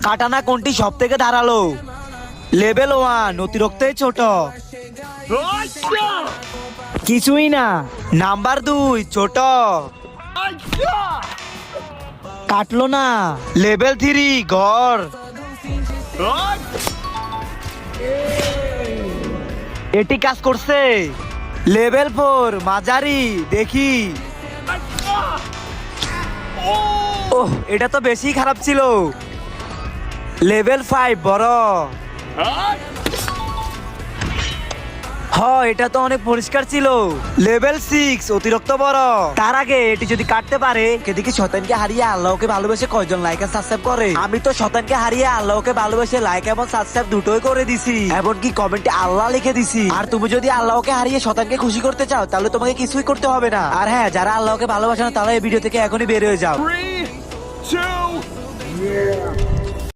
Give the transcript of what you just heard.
কাটানা কোনটি সব থেকে ধারালো? লেভেল 1 অতিরিক্তই ছোট। কিছুই না। নাম্বার 2 ছোট। কাটলো না। লেভেল 3 ঘর। এটি কাজ করছে। লেভেল 4 মাঝারি। দেখি। ওহ, এটা তো বেশি খারাপ ছিল। লেভেল 5 বড়। এটা তো অনেক পরিষ্কার ছিল। লেভেল 6 অতিরিক্ত বড়। তার আগে এটি যদি কাটতে পারে, এদিকে শয়তানকে হারিয়ে আল্লাহকে ভালোবেসে কয়জন লাইক আর সাবস্ক্রাইব করে? আমি তো শয়তানকে হারিয়ে আল্লাহকে ভালোবেসে লাইক এবং সাবস্ক্রাইব দুটোই করে দিছি, এমনকি কমেন্টে আল্লাহ লিখে দিছি। আর তুমি যদি আল্লাহকে হারিয়ে শয়তানকে খুশি করতে চাও, তাহলে তোমাকে কিছুই করতে হবে না। আর হ্যাঁ, যারা আল্লাহকে ভালোবাসে না, তাহলে এই ভিডিও থেকে এখনই বের হয়ে যাও। 3, 2,